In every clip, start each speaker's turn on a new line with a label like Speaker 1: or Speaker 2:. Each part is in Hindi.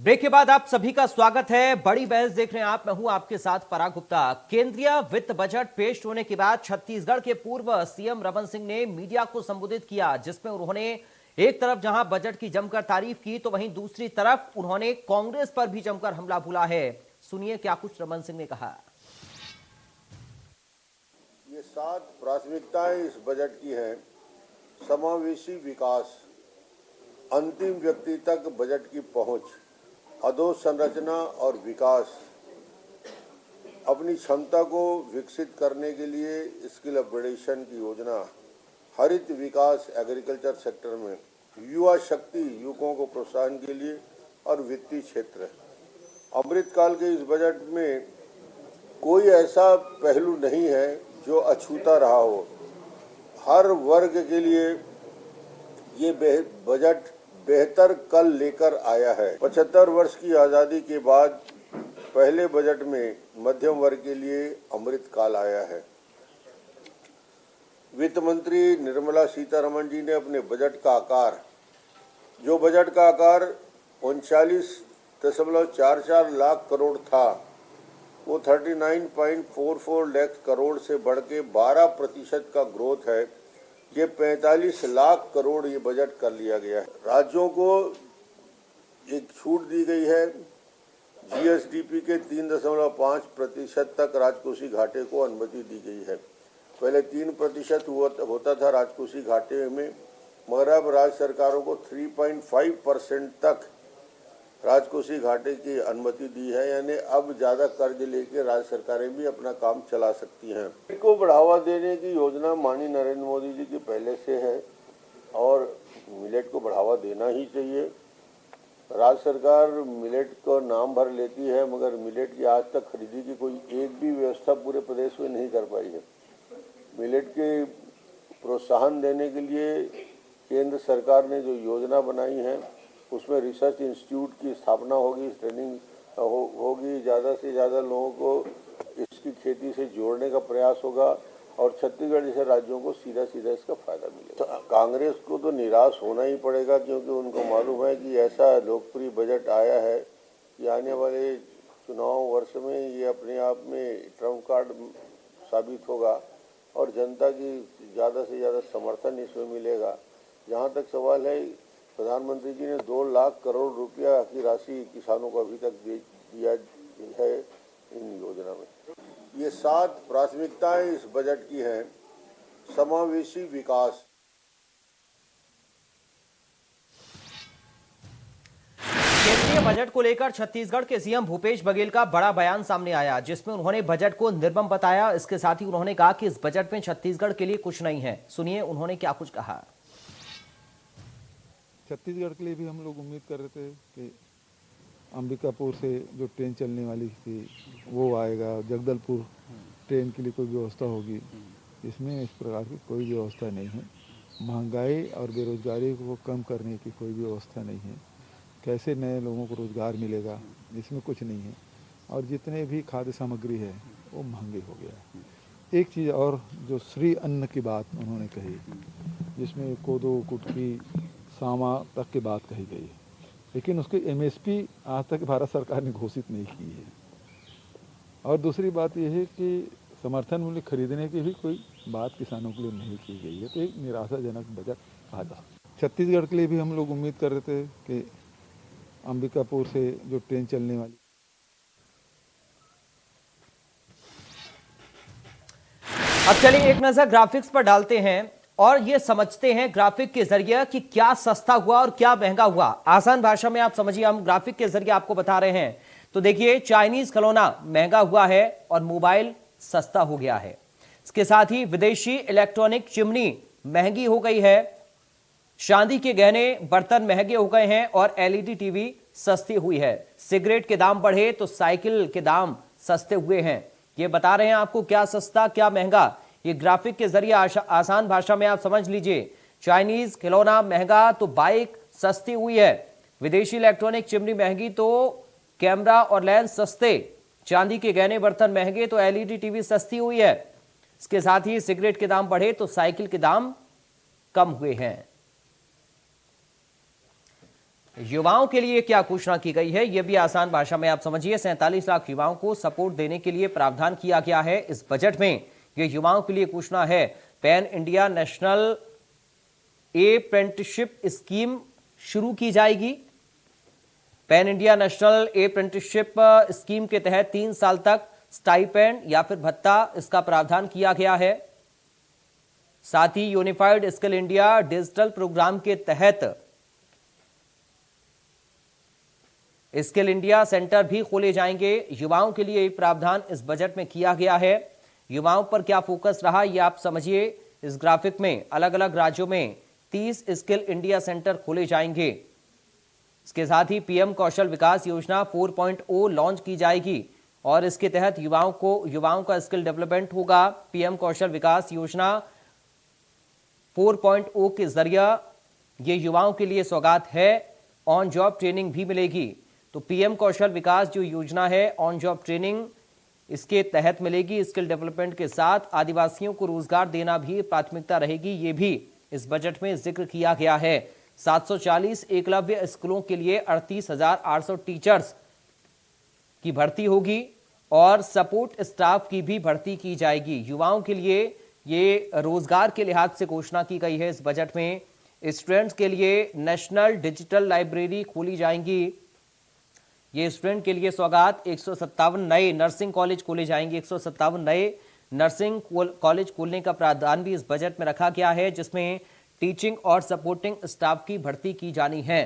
Speaker 1: ब्रेक के बाद आप सभी का स्वागत है। बड़ी बहस देख रहे हैं आप, मैं हूं आपके साथ पराग गुप्ता। केंद्रीय वित्त बजट पेश होने के बाद छत्तीसगढ़ के पूर्व सीएम रमन सिंह ने मीडिया को संबोधित किया, जिसमें उन्होंने एक तरफ जहां बजट की जमकर तारीफ की तो वहीं दूसरी तरफ उन्होंने कांग्रेस पर भी जमकर हमला बोला है। सुनिए क्या कुछ रमन सिंह ने कहा।
Speaker 2: ये 7 प्राथमिकताएं इस बजट की हैं। समावेशी विकास, अंतिम व्यक्ति तक बजट की पहुंच, अधोसंरचना और विकास, अपनी क्षमता को विकसित करने के लिए स्किल अपग्रेडेशन की योजना, हरित विकास एग्रीकल्चर सेक्टर में, युवा शक्ति युवकों को प्रोत्साहन के लिए और वित्तीय क्षेत्र। अमृतकाल के इस बजट में कोई ऐसा पहलू नहीं है जो अछूता रहा हो। हर वर्ग के लिए ये बजट बेहतर कल लेकर आया है। 75 वर्ष की आज़ादी के बाद पहले बजट में मध्यम वर्ग के लिए अमृत काल आया है। वित्त मंत्री निर्मला सीतारमण जी ने अपने बजट का आकार, जो बजट का आकार 39.44 लाख करोड़ था, वो 39.44 लाख करोड़ से बढ़ के 12% का ग्रोथ है। ये 45 लाख करोड़ ये बजट कर लिया गया है। राज्यों को एक छूट दी गई है। जीएसडीपी के 3.5% तक राजकोषीय घाटे को अनुमति दी गई है। पहले 3% होता था राजकोषीय घाटे में, मगर अब राज्य सरकारों को 3.5% तक राजकोषीय घाटे की अनुमति दी है। यानी अब ज़्यादा कर्ज लेके राज्य सरकारें भी अपना काम चला सकती हैं। मिलेट को बढ़ावा देने की योजना माननीय नरेंद्र मोदी जी की पहले से है और मिलेट को बढ़ावा देना ही चाहिए। राज्य सरकार मिलेट को नाम भर लेती है, मगर मिलेट की आज तक खरीदी की कोई एक भी व्यवस्था पूरे प्रदेश में नहीं कर पाई है। मिलेट के प्रोत्साहन देने के लिए केंद्र सरकार ने जो योजना बनाई है, उसमें रिसर्च इंस्टीट्यूट की स्थापना होगी, ट्रेनिंग होगी, ज़्यादा से ज़्यादा लोगों को इसकी खेती से जोड़ने का प्रयास होगा और छत्तीसगढ़ जैसे राज्यों को सीधा सीधा इसका फायदा मिलेगा। तो कांग्रेस को तो निराश होना ही पड़ेगा, क्योंकि उनको मालूम है कि ऐसा लोकप्रिय बजट आया है कि आने वाले चुनाव वर्ष में ये अपने आप में ट्रम्प कार्ड साबित होगा और जनता की ज़्यादा से ज़्यादा समर्थन इसमें मिलेगा। जहाँ तक सवाल है, प्रधानमंत्री जी ने 2 लाख करोड़ रुपया की राशि किसानों को अभी तक दिया है इन योजना में। ये 7 प्राथमिकताएं इस बजट की हैं। समावेशी विकास।
Speaker 1: केंद्रीय बजट को लेकर छत्तीसगढ़ के सीएम भूपेश बघेल का बड़ा बयान सामने आया, जिसमें उन्होंने बजट को निर्मम बताया। इसके साथ ही उन्होंने कहा कि इस बजट में छत्तीसगढ़ के लिए कुछ नहीं है। सुनिए उन्होंने क्या कुछ कहा।
Speaker 3: छत्तीसगढ़ के लिए भी हम लोग उम्मीद कर रहे थे कि अंबिकापुर से जो ट्रेन चलने वाली थी वो आएगा, जगदलपुर ट्रेन के लिए कोई व्यवस्था होगी। इसमें इस प्रकार की कोई व्यवस्था नहीं है। महंगाई और बेरोजगारी को कम करने की कोई व्यवस्था नहीं है। कैसे नए लोगों को रोजगार मिलेगा, इसमें कुछ नहीं है। और जितने भी खाद्य सामग्री है वो महंगी हो गया है। एक चीज़ और, जो श्री अन्न की बात उन्होंने कही, जिसमें कोदो, कुटकी, सामा तक की बात कही गई है, लेकिन उसकी एमएसपी आज तक भारत सरकार ने घोषित नहीं की है। और दूसरी बात यह है कि समर्थन मूल्य खरीदने की भी कोई बात किसानों के लिए नहीं की गई है। तो एक निराशाजनक बजट कहा जा सकता है। छत्तीसगढ़ के लिए भी हम लोग उम्मीद कर रहे थे कि अंबिकापुर से जो ट्रेन चलने वाली।
Speaker 1: अब चलिए एक नजर ग्राफिक्स पर डालते हैं और ये समझते हैं ग्राफिक के जरिए कि क्या सस्ता हुआ और क्या महंगा हुआ। आसान भाषा में आप समझिए, हम ग्राफिक के जरिए आपको बता रहे हैं। तो देखिए, चाइनीज खिलौना महंगा हुआ है और मोबाइल सस्ता हो गया है। इसके साथ ही विदेशी इलेक्ट्रॉनिक चिमनी महंगी हो गई है, चांदी के गहने बर्तन महंगे हो गए हैं और एलईडी टीवी सस्ती हुई है। सिगरेट के दाम बढ़े तो साइकिल के दाम सस्ते हुए हैं। ये बता रहे हैं आपको क्या सस्ता क्या महंगा। ये ग्राफिक के जरिए आसान भाषा में आप समझ लीजिए। चाइनीज खिलौना महंगा तो बाइक सस्ती हुई है, विदेशी इलेक्ट्रॉनिक चिमनी महंगी तो कैमरा और लेंस सस्ते, चांदी के गहने बर्तन महंगे तो एलईडी टीवी सस्ती हुई है। इसके साथ ही सिगरेट के दाम बढ़े तो साइकिल के दाम कम हुए हैं। युवाओं के लिए क्या घोषणा की गई है, यह भी आसान भाषा में आप समझिए। 47 लाख युवाओं को सपोर्ट देने के लिए प्रावधान किया गया है इस बजट में। यह युवाओं के लिए घोषणा है। Pan India national apprenticeship scheme शुरू की जाएगी। Pan India national apprenticeship scheme के तहत 3 साल तक स्टाइपेंड या फिर भत्ता इसका प्रावधान किया गया है। साथ ही unified skill India digital programme के तहत स्किल इंडिया सेंटर भी खोले जाएंगे। युवाओं के लिए प्रावधान इस बजट में किया गया है। युवाओं पर क्या फोकस रहा ये आप समझिए इस ग्राफिक में। अलग अलग राज्यों में 30 स्किल इंडिया सेंटर खोले जाएंगे। इसके साथ ही पीएम कौशल विकास योजना 4.0 लॉन्च की जाएगी और इसके तहत युवाओं का स्किल डेवलपमेंट होगा। पीएम कौशल विकास योजना 4.0 के जरिए ये युवाओं के लिए सौगात है। ऑन जॉब ट्रेनिंग भी मिलेगी। तो पीएम कौशल विकास जो योजना है, ऑन जॉब ट्रेनिंग इसके तहत मिलेगी। स्किल डेवलपमेंट के साथ आदिवासियों को रोजगार देना भी प्राथमिकता रहेगी। ये भी इस बजट में जिक्र किया गया है। 740 एकलव्य स्कूलों के लिए 38,800 टीचर्स की भर्ती होगी और सपोर्ट स्टाफ की भी भर्ती की जाएगी। युवाओं के लिए ये रोजगार के लिहाज से घोषणा की गई है इस बजट में। स्टूडेंट्स के लिए नेशनल डिजिटल लाइब्रेरी खोली जाएंगी। ये स्टूडेंट के लिए सौगात 157 नए नर्सिंग कॉलेज खोले जाएंगे। 157 नए नर्सिंग कॉलेज खोलने का प्रावधान भी इस बजट में रखा गया है, जिसमें टीचिंग और सपोर्टिंग स्टाफ की भर्ती की जानी है।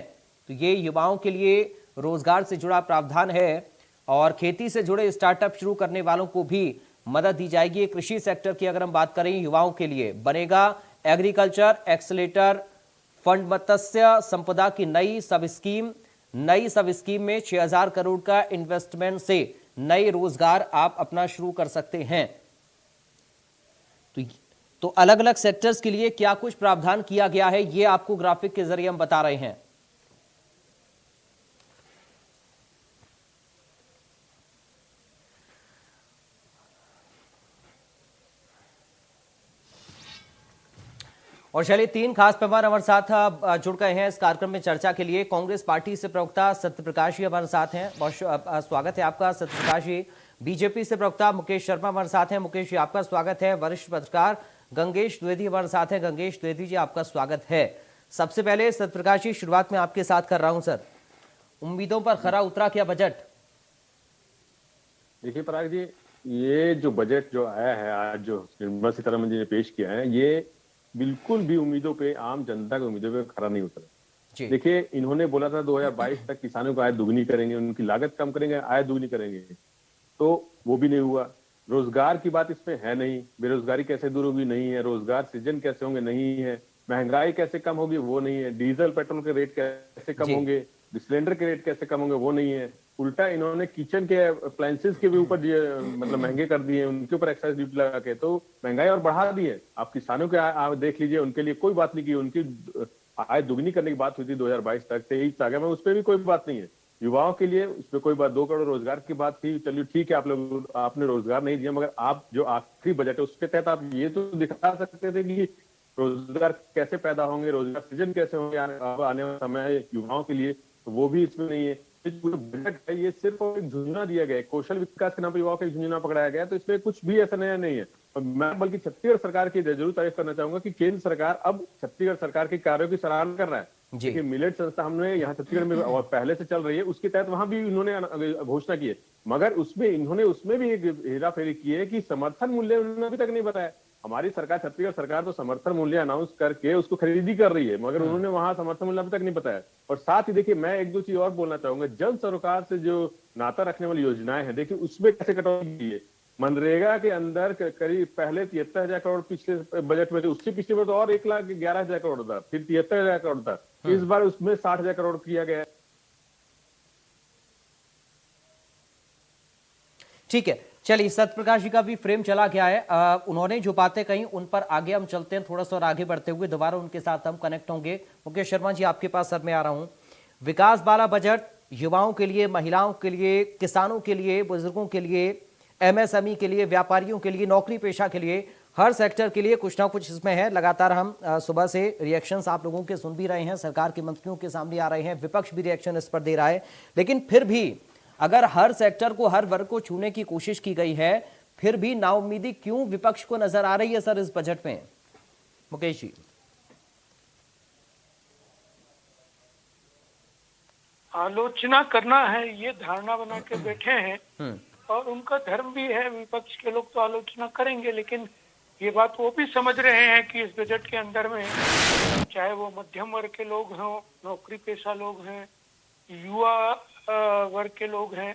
Speaker 1: तो ये युवाओं के लिए रोजगार से जुड़ा प्रावधान है और खेती से जुड़े स्टार्टअप शुरू करने वालों को भी मदद दी जाएगी। कृषि सेक्टर की अगर हम बात करें, युवाओं के लिए बनेगा एग्रीकल्चर एक्सेलेटर फंड। मत्स्य संपदा की नई सब स्कीम में 6,000 करोड़ का इन्वेस्टमेंट से नए रोजगार आप अपना शुरू कर सकते हैं। तो अलग अलग सेक्टर्स के लिए क्या कुछ प्रावधान किया गया है ये आपको ग्राफिक के जरिए हम बता रहे हैं। और चलिए 3 खास मेहमान हमारे साथ जुड़ गए हैं इस कार्यक्रम में चर्चा के लिए। कांग्रेस पार्टी से प्रवक्ता सत्यप्रकाश जी हमारे साथ हैं, बहुत स्वागत है आपका सत्यप्रकाश जी। बीजेपी से प्रवक्ता मुकेश शर्मा हमारे साथ हैं, मुकेश जी आपका स्वागत है। वरिष्ठ पत्रकार गंगेश द्विवेदी हमारे साथ हैं, गंगेश द्विवेदी जी आपका स्वागत है। सबसे पहले सत्यप्रकाश जी, शुरुआत में आपके साथ कर रहा हूं सर, उम्मीदों पर खरा उतरा क्या बजट?
Speaker 4: देखिए पराग जी, ये जो बजट जो आया है आज, जो निर्मला सीतारमण जी ने पेश किया है, ये बिल्कुल भी उम्मीदों पे, आम जनता की उम्मीदों पे खरा नहीं उतरा। देखिए, इन्होंने बोला था 2022 तक किसानों को आय दुगनी करेंगे, उनकी लागत कम करेंगे, आय दुगनी करेंगे, तो वो भी नहीं हुआ। रोजगार की बात इसमें है नहीं। बेरोजगारी कैसे दूर होगी, नहीं है। रोजगार सृजन कैसे होंगे, नहीं है। महंगाई कैसे कम होगी, वो नहीं है। डीजल पेट्रोल के रेट कैसे कम होंगे, सिलेंडर के रेट कैसे कम होंगे, वो नहीं है। उल्टा इन्होंने किचन के अप्लायंसेस के भी ऊपर मतलब महंगे कर दिए, उनके ऊपर एक्साइज ड्यूटी लगा के तो महंगाई और बढ़ा दी है। आप किसानों के आप देख लीजिए, उनके लिए कोई बात नहीं की। उनकी आय दुगनी करने की बात हुई थी 2022 तक, 23 आ गया, मैं उस पर भी कोई बात नहीं है। युवाओं के लिए उस पर कोई बात, 2 करोड़ रोजगार की बात थी, चलिए ठीक है, आपने रोजगार नहीं दिया, मगर आप जो आखिरी बजट है उसके तहत आप ये तो दिखा सकते थे कि रोजगार कैसे पैदा होंगे, रोजगार सृजन कैसे होंगे आने वाले समय युवाओं के लिए, तो वो भी इसमें नहीं है। बजट है ये सिर्फ एक झुंझुना दिया गया है, कौशल विकास के नाम पर युवाओं का झुंझुना पकड़ाया गया, तो इसमें कुछ भी ऐसा नया नहीं है। और मैं बल्कि छत्तीसगढ़ सरकार की जरूर तारीफ करना चाहूंगा कि केंद्र सरकार अब छत्तीसगढ़ सरकार के कार्यों की सराहना कर रहा है। देखिए, मिलेट संस्था हमने यहाँ छत्तीसगढ़ में और पहले से चल रही है, उसके तहत वहां भी इन्होंने घोषणा की है, मगर उसमें भी एक हेरा फेरी की है कि समर्थन मूल्य उन्होंने अभी तक नहीं बताया। हमारी सरकार, छत्तीसगढ़ सरकार, तो समर्थन मूल्य अनाउंस करके उसको खरीदी कर रही है, मगर उन्होंने वहां समर्थन मूल्य अभी तक नहीं बताया। और साथ ही देखिए, मैं 1-2 चीज और बोलना चाहूंगा। जन सरोकार से जो नाता रखने वाली योजनाएं हैं, देखिए उसमें कैसे कटौती की है। मनरेगा के अंदर करीब पहले 73,000 करोड़ पिछले बजट में थे, उससे पिछले में तो और 1,11,000 करोड़ था, फिर 73,000 करोड़ था, इस बार उसमें 60,000 करोड़ किया गया।
Speaker 1: ठीक है, चलिए सत्यप्रकाश जी का भी फ्रेम चला गया है। उन्होंने जो बातें कही उन पर आगे हम चलते हैं, थोड़ा सा और आगे बढ़ते हुए दोबारा उनके साथ हम कनेक्ट होंगे। मुकेश शर्मा जी आपके पास सर मैं आ रहा हूं। विकास वाला बजट युवाओं के लिए, महिलाओं के लिए, किसानों के लिए, बुजुर्गों के लिए, एमएसएमई के लिए, व्यापारियों के लिए, नौकरी पेशा के लिए हर सेक्टर के लिए कुछ ना कुछ इसमें है। लगातार हम सुबह से रिएक्शंस आप लोगों के सुन भी रहे हैं, सरकार के मंत्रियों के सामने आ रहे हैं, विपक्ष भी रिएक्शन इस पर दे रहा है। लेकिन फिर भी अगर हर सेक्टर को, हर वर्ग को छूने की कोशिश की गई है, फिर भी नाउम्मीदी क्यों विपक्ष को नजर आ रही है सर इस बजट में? मुकेश जी।
Speaker 5: आलोचना करना है ये धारणा बना के बैठे हैं और उनका धर्म भी है। विपक्ष के लोग तो आलोचना करेंगे, लेकिन ये बात वो भी समझ रहे हैं कि इस बजट के अंदर में चाहे वो मध्यम वर्ग के लोग हों, नौकरी पेशा लोग हैं, युवा वर्ग के लोग हैं,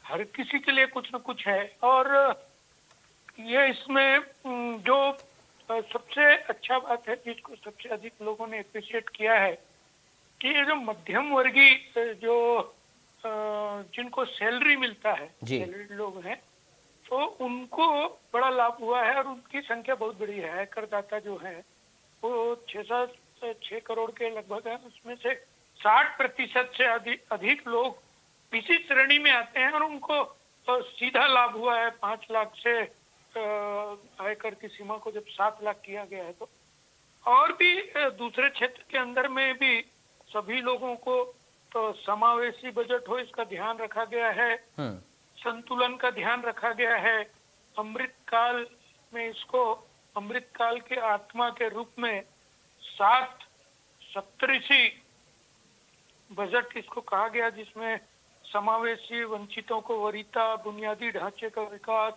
Speaker 5: हर किसी के लिए कुछ न कुछ है। और ये इसमें जो सबसे अच्छा बात है, जिसको सबसे अधिक लोगों ने अप्रिशिएट किया है, कि ये जो मध्यम वर्गीय जो जिनको सैलरी मिलता है, सैलरी लोग हैं, तो उनको बड़ा लाभ हुआ है और उनकी संख्या बहुत बड़ी है। करदाता जो है वो 6 करोड़ के लगभग है, उसमें से 60% से अधिक लोग इसी श्रेणी में आते हैं और उनको सीधा लाभ हुआ है। 5 लाख से आयकर की सीमा को जब 7 लाख किया गया है, तो और भी दूसरे क्षेत्र के अंदर में भी सभी लोगों को तो समावेशी बजट हो, इसका ध्यान रखा गया है। संतुलन का ध्यान रखा गया है। अमृत काल में इसको अमृत काल के आत्मा के रूप में 7 सप्तऋषि बजट इसको कहा गया, जिसमें समावेशी, वंचितों को वरीयता, बुनियादी ढांचे का विकास,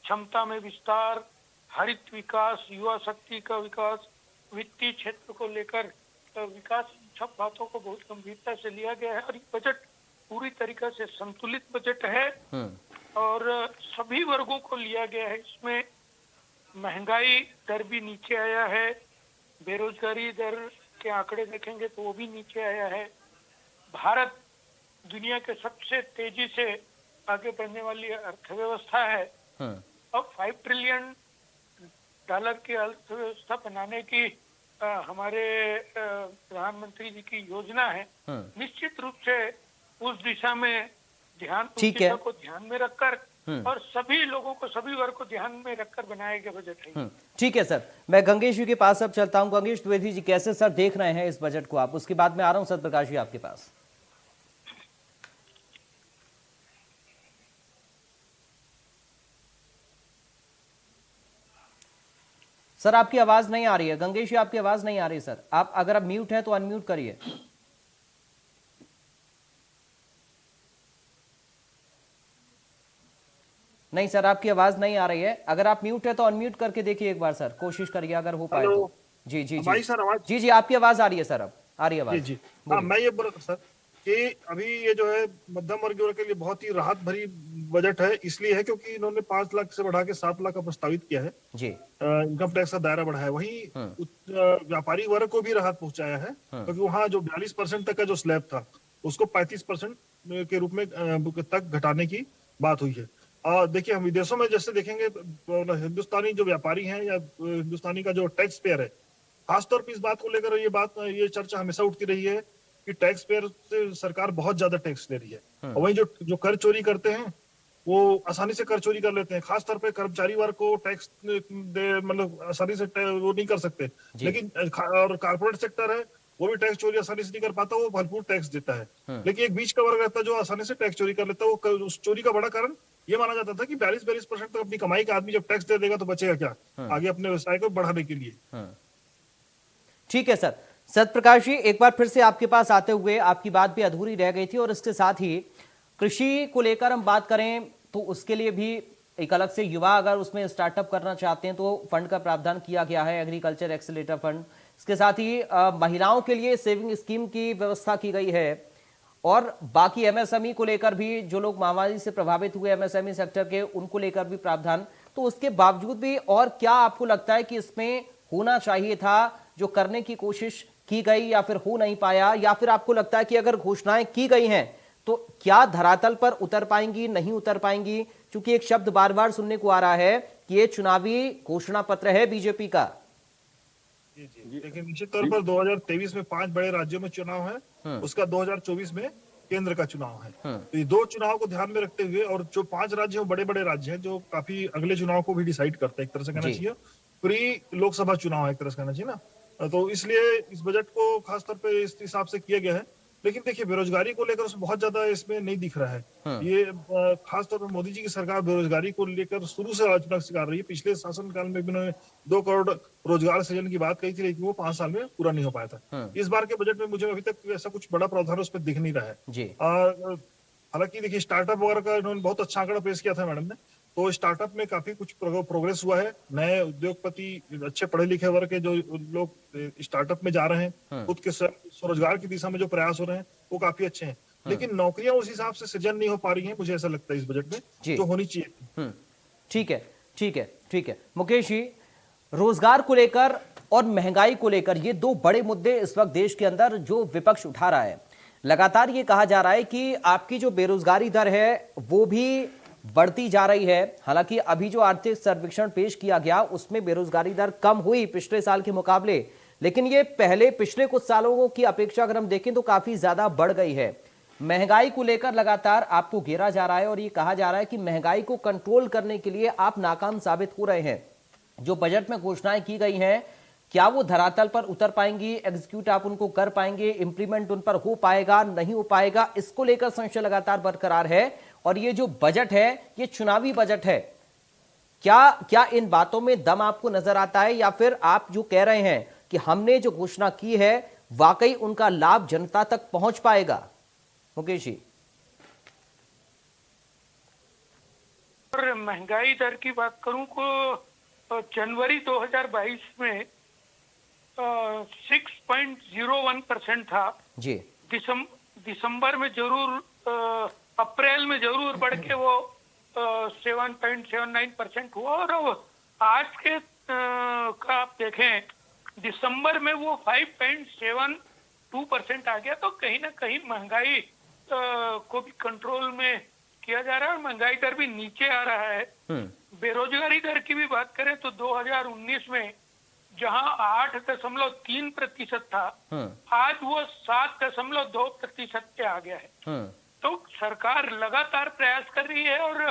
Speaker 5: क्षमता में विस्तार, हरित विकास, युवा शक्ति का विकास, वित्तीय क्षेत्र को लेकर विकास, सब बातों को बहुत गंभीरता से लिया गया है। और ये बजट पूरी तरीके से संतुलित बजट है और सभी वर्गों को लिया गया है। इसमें महंगाई दर भी नीचे आया है, बेरोजगारी दर के आंकड़े देखेंगे तो वो भी नीचे आया है। भारत दुनिया के सबसे तेजी से आगे बढ़ने वाली अर्थव्यवस्था है। अब $5 ट्रिलियन की अर्थव्यवस्था बनाने की हमारे प्रधानमंत्री जी की योजना है। निश्चित रूप से उस दिशा में को ध्यान में रखकर और सभी लोगों को, सभी वर्ग को ध्यान में रखकर बनाया गया बजट है।
Speaker 1: ठीक है सर, मैं गंगेश जी के पास अब चलता हूं। गंगेश द्विवेदी जी, कैसे सर देख रहे हैं इस बजट को आप? उसके बाद में आ रहा हूं सत्यप्रकाश जी आपके पास। सर आपकी आवाज नहीं आ रही है। गंगेश जी आपकी आवाज नहीं आ रही सर। आप अगर आप म्यूट हैं तो अनम्यूट करिए। नहीं सर, आपकी आवाज नहीं आ रही है। अगर आप म्यूट है तो अनम्यूट करके देखिए एक बार सर, कोशिश करिए अगर हो पाए तो। जी जी जी
Speaker 6: सर, आवाज
Speaker 1: जी जी आपकी आवाज आ रही है सर, अब आ रही है आवाज।
Speaker 6: जी हाँ, मैं ये बोल रहा था सर कि अभी ये जो है मध्यम वर्ग के लिए बहुत ही राहत भरी बजट है। इसलिए है क्योंकि इन्होंने 5 लाख से बढ़ा के 7 लाख का प्रस्तावित किया है जी। इनकम टैक्स का दायरा बढ़ाया, वहीं व्यापारी वर्ग को भी राहत पहुंचाया है, क्योंकि वहाँ जो 42% तक का जो स्लैब था उसको 35% के रूप में तक घटाने की बात हुई है। और देखिए, हम विदेशों में जैसे देखेंगे हिंदुस्तानी जो व्यापारी हैं या हिंदुस्तानी का जो टैक्स पेयर है, खासतौर पर इस बात को लेकर ये चर्चा हमेशा उठती रही है कि टैक्स पेयर से सरकार बहुत ज्यादा टैक्स ले रही है। और वहीं जो कर चोरी करते हैं वो आसानी से कर चोरी कर लेते हैं। खासतौर पे कर्मचारी वर्ग को टैक्स मतलब आसानी से वो नहीं कर सकते, लेकिन और कारपोरेट सेक्टर है वो भी टैक्स चोरी आसानी से नहीं कर पाता, वो भरपूर टैक्स देता है। लेकिन एक बीच का वर्ग रहता है जो आसानी से टैक्स चोरी कर लेता है। उस चोरी का बड़ा कारण ये माना जाता था कि 42% तक अपनी कमाई का आदमी जब टैक्स दे देगा तो बचेगा क्या आगे अपने व्यवसाय को बढ़ाने के लिए।
Speaker 1: ठीक है सर। सत्यप्रकाश जी, एक बार फिर से आपके पास आते हुए, आपकी बात भी अधूरी रह गई थी और इसके साथ ही कृषि को लेकर हम बात करें तो उसके लिए भी एक अलग से युवा अगर उसमें स्टार्टअप करना चाहते हैं तो फंड का प्रावधान किया गया है, एग्रीकल्चर एक्सीलरेटर फंड। इसके साथ ही महिलाओं के लिए सेविंग स्कीम की व्यवस्था की गई है और बाकी एमएसएमई को लेकर भी, जो लोग महामारी से प्रभावित हुए एमएसएमई सेक्टर के, उनको लेकर भी प्रावधान। तो उसके बावजूद भी और क्या आपको लगता है कि इसमें होना चाहिए था जो करने की कोशिश की गई या फिर हो नहीं पाया, या फिर आपको लगता है कि अगर घोषणाएं की गई हैं तो क्या धरातल पर उतर पाएंगी, नहीं उतर पाएंगी? क्योंकि एक शब्द बार बार सुनने को आ रहा है कि ये चुनावी घोषणा पत्र है बीजेपी का।
Speaker 6: जी, लेकिन निश्चित तौर पर 2023 में 5 बड़े राज्यों में चुनाव है, उसका 2024 में केंद्र का चुनाव है। तो ये 2 चुनाव को ध्यान में रखते हुए, और जो 5 राज्य हैं बड़े बड़े राज्य हैं जो काफी अगले चुनाव को भी डिसाइड करते हैं, एक तरह से कहना चाहिए प्री लोकसभा चुनाव है, एक तरह से कहना चाहिए ना। तो इसलिए इस बजट को खासतौर पे इस हिसाब से किया गया है। लेकिन देखिए, बेरोजगारी को लेकर बहुत ज्यादा इसमें नहीं दिख रहा है। ये खासतौर पर मोदी जी की सरकार बेरोजगारी को लेकर शुरू से आलोचना शिकार रही है। पिछले शासनकाल में भी उन्होंने 2 करोड़ रोजगार सृजन की बात कही थी, लेकिन वो 5 साल में पूरा नहीं हो पाया था। इस बार के बजट में मुझे अभी तक ऐसा कुछ बड़ा प्रावधान उस पर दिख नहीं रहा है। हालांकि देखिए, स्टार्टअप वगैरह का इन्होंने बहुत अच्छा आंकड़ा पेश किया था मैडम ने, तो स्टार्टअप में काफी कुछ प्रोग्रेस हुआ है। नए उद्योगपति, अच्छे पढ़े लिखे वर्ग के जो लोग स्टार्टअप में जा रहे हैं, खुद के स्वरोजगार की दिशा में जो प्रयास हो रहे हैं, वो काफी अच्छे हैं। लेकिन नौकरियां उस हिसाब से सृजन नहीं हो पा रही हैं, मुझे ऐसा लगता है इस बजट में, जो होनी चाहिए।
Speaker 1: ठीक है, ठीक है, ठीक है। मुकेश जी, रोजगार को लेकर और महंगाई को लेकर ये 2 बड़े मुद्दे इस वक्त देश के अंदर जो विपक्ष उठा रहा है। लगातार ये कहा जा रहा है कि आपकी जो बेरोजगारी दर है वो भी बढ़ती जा रही है। हालांकि अभी जो आर्थिक सर्वेक्षण पेश किया गया उसमें बेरोजगारी दर कम हुई पिछले साल के मुकाबले, लेकिन ये पिछले कुछ सालों की अपेक्षा अगर हम देखें तो काफी ज्यादा बढ़ गई है। महंगाई को लेकर लगातार आपको घेरा जा रहा है और ये कहा जा रहा है कि महंगाई को कंट्रोल करने के लिए आप नाकाम साबित हो रहे हैं। जो बजट में घोषणाएं की गई हैं, क्या वो धरातल पर उतर पाएंगी? एग्जीक्यूट आप उनको कर पाएंगे? इंप्लीमेंट उन पर हो पाएगा, नहीं हो पाएगा? इसको लेकर संशय लगातार बरकरार है। और ये जो बजट है, ये चुनावी बजट है। क्या इन बातों में दम आपको नजर आता है, या फिर आप जो कह रहे हैं कि हमने जो घोषणा की है वाकई उनका लाभ जनता तक पहुंच पाएगा? मुकेश जी।
Speaker 5: और महंगाई दर की बात करूं तो जनवरी 2022 में 6.01% था जी। दिसंबर में जरूर, अप्रैल में जरूर बढ़ के वो 7.79% हुआ। और आज के का आप देखें, दिसंबर में वो 5.72% आ गया। तो कहीं ना कहीं महंगाई को भी कंट्रोल में किया जा रहा है और महंगाई दर भी नीचे आ रहा है। बेरोजगारी दर की भी बात करें तो 2019 में जहां 8.3% था, आज वो 7.2% पे आ गया है। तो सरकार लगातार प्रयास कर रही है। और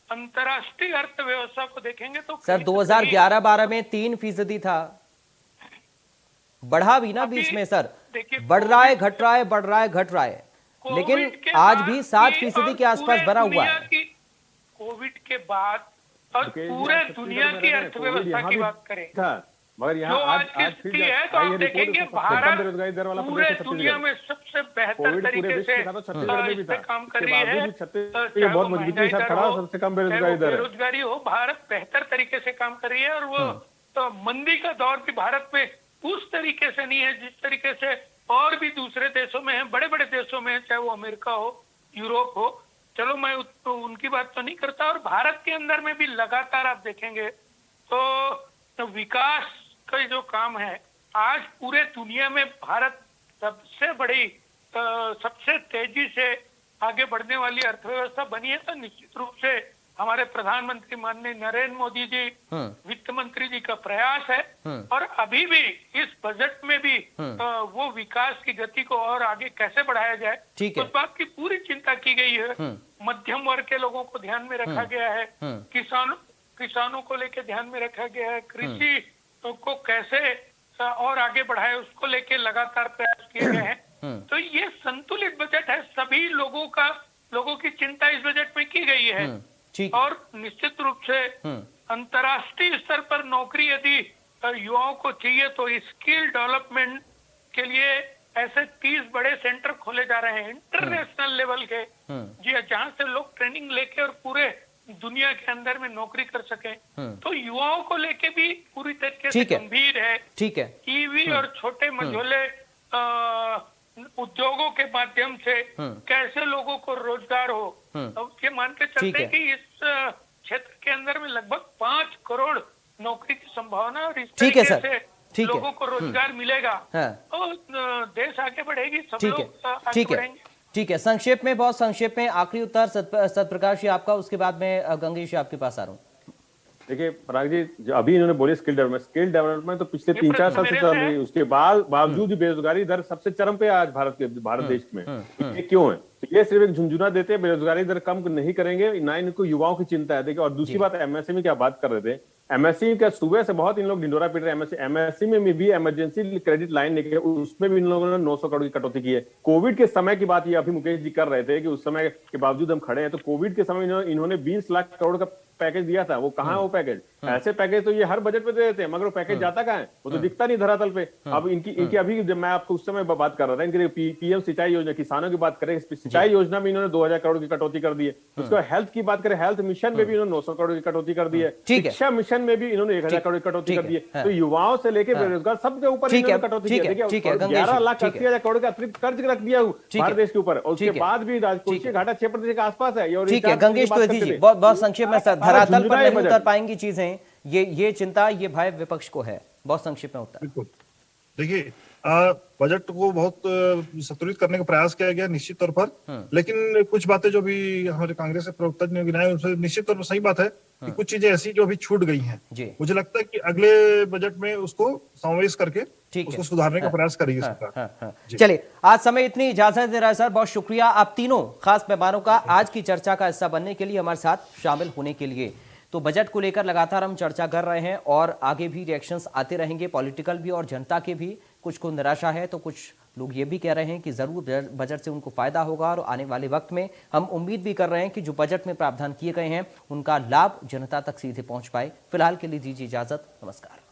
Speaker 5: अंतर्राष्ट्रीय अर्थव्यवस्था को देखेंगे तो
Speaker 1: सर 2011-12 में 3% था, बढ़ा भी ना बीच में सर, बढ़ रहा है, घट रहा है, बढ़ रहा है, घट रहा है, लेकिन आज भी 7% के आसपास बना हुआ है।
Speaker 5: कोविड के बाद और पूरे दुनिया की अर्थव्यवस्था की बात करें,
Speaker 4: मगर यहाँ
Speaker 5: आज की स्थिति है तो आप देखेंगे भारत पूरे दुनिया में सबसे बेहतर तरीके से काम कर रही है।
Speaker 4: बहुत मजबूती के साथ खड़ा, सबसे कम
Speaker 5: बेरोजगारी हो, भारत बेहतर तरीके से काम कर रही है। और वो तो मंदी का दौर भी भारत में उस तरीके से नहीं है जिस तरीके से और भी दूसरे देशों में है, बड़े बड़े देशों में, चाहे वो अमेरिका हो, यूरोप हो। चलो मैं उनकी बात तो नहीं करता। और भारत के अंदर में भी लगातार आप देखेंगे तो विकास का जो काम है, आज पूरे दुनिया में भारत सबसे बड़ी, सबसे तेजी से आगे बढ़ने वाली अर्थव्यवस्था बनी है। तो निश्चित रूप से हमारे प्रधानमंत्री माननीय नरेंद्र मोदी जी, वित्त मंत्री जी का प्रयास है। और अभी भी इस बजट में भी वो विकास की गति को और आगे कैसे बढ़ाया जाए, उस बात की पूरी चिंता की गई है। मध्यम वर्ग के लोगों को ध्यान में रखा गया है, किसानों को लेकर ध्यान में रखा गया है, कृषि को कैसे और आगे बढ़ाए उसको लेके लगातार प्रयास किए गए हैं। तो ये संतुलित बजट है, सभी लोगों की चिंता इस बजट में की गई है। और निश्चित रूप से अंतर्राष्ट्रीय स्तर पर नौकरी यदि युवाओं को चाहिए तो स्किल डेवलपमेंट के लिए ऐसे 30 बड़े सेंटर खोले जा रहे हैं इंटरनेशनल लेवल के, जी, जहां से लोग ट्रेनिंग लेके और पूरे दुनिया के अंदर में नौकरी कर सके। तो युवाओं को लेके भी पूरी तरीके से गंभीर है।
Speaker 1: ठीक है।
Speaker 5: ईवी और छोटे मझोले उद्योगों के माध्यम से कैसे लोगों को रोजगार हो। अब ये मान के चलते हैं कि इस क्षेत्र के अंदर में लगभग 5 करोड़ नौकरी की संभावना, और इस तरीके से लोगों को रोजगार मिलेगा तो देश आगे बढ़ेगी, सब लोग आगे बढ़ेंगे।
Speaker 1: ठीक है, संक्षेप में, बहुत संक्षेप में आखिरी उत्तर सत्यप्रकाश जी आपका, उसके बाद में गंगेश जी आपके पास आ रहा हूँ।
Speaker 4: देखिए पराग जी, जो अभी इन्होंने बोले स्किल डेवलपमेंट तो पिछले 3-4 साल से चल रही है, उसके बावजूद भी बेरोजगारी दर सबसे चरम पे है आज भारत देश में। ये क्यों है? ये सिर्फ एक झुंझुना देते हैं, बेरोजगारी दर कम नहीं करेंगे, ना इनको युवाओं की चिंता है। देखिए, और दूसरी बात, एमएसएमई की आप बात कर रहे थे, एमएसएमई का सुबह से बहुत इन लोग ढिंडोरा पीट रहे हैं। एमएसएमई में भी इमरजेंसी क्रेडिट लाइन लेके उसमें भी इन लोगों ने 900 करोड़ की कटौती की है। कोविड के समय की बात ये अभी मुकेश जी कर रहे थे कि उस समय के बावजूद हम खड़े हैं, तो कोविड के समय इन्होंने 20 लाख करोड़ का पैकेज दिया था। वो कहाँ है वो पैकेज? ऐसे पैकेज तो ये हर बजट पे दे देते हैं, मगर वो पैकेज जाता कहाँ है? वो तो दिखता नहीं धरातल पे। अब इनकी अभी जब मैं आपको उस समय बात कर रहा था, इनकी पीएम सिंचाई योजना, किसानों की बात करें, सिंचाई योजना में इन्होंने 2000 करोड़ की कटौती कर दी है। उसके बाद हेल्थ की बात करें, हेल्थ मिशन में भी इन्होंने 900 करोड़ की कटौती कर दी है। शिक्षा मिशन में भी इन्होंने 1000 करोड़ की कटौती कर दी है। तो युवाओं से लेकर बेरोजगार सबके ऊपर इन्होंने कटौती की है। देखिए, 11,80,000 करोड़ का अतिरिक्त कर्ज रख दिया भारत देश के ऊपर, और उसके बाद भी राजकोषीय घाटा 6% के आसपास है।
Speaker 1: ठीक है गंगेश द्विवेदी जी, बहुत संक्षेप में, धरातल पर नहीं उतर पाएंगी चीजें, ये चिंता, ये भय विपक्ष को है। बहुत संक्षिप्त में उत्तर।
Speaker 6: बिल्कुल, देखिए बजट को बहुत संतुलित करने का प्रयास किया गया निश्चित तौर पर, लेकिन कुछ बातें जो भी हमारे कांग्रेस के प्रवक्ता ने गिनाए, उसमें निश्चित तौर पर सही बात है कि कुछ चीजें ऐसी जो अभी छूट गई हैं। मुझे लगता है कि अगले बजट में उसको समावेश करके उसको सुधारने का प्रयास करेगी सरकार।
Speaker 1: चलिए, आज समय इतनी इजाजत दे रहा है सर, बहुत शुक्रिया आप तीनों खास मेहमानों का आज की चर्चा का हिस्सा बनने के लिए, हमारे साथ शामिल होने के लिए। तो बजट को लेकर लगातार हम चर्चा कर रहे हैं और आगे भी रिएक्शंस आते रहेंगे, पॉलिटिकल भी और जनता के भी। कुछ को निराशा है तो कुछ लोग ये भी कह रहे हैं कि जरूर बजट से उनको फायदा होगा, और आने वाले वक्त में हम उम्मीद भी कर रहे हैं कि जो बजट में प्रावधान किए गए हैं उनका लाभ जनता तक सीधे पहुंच पाए। फिलहाल के लिए दीजिए इजाजत, नमस्कार।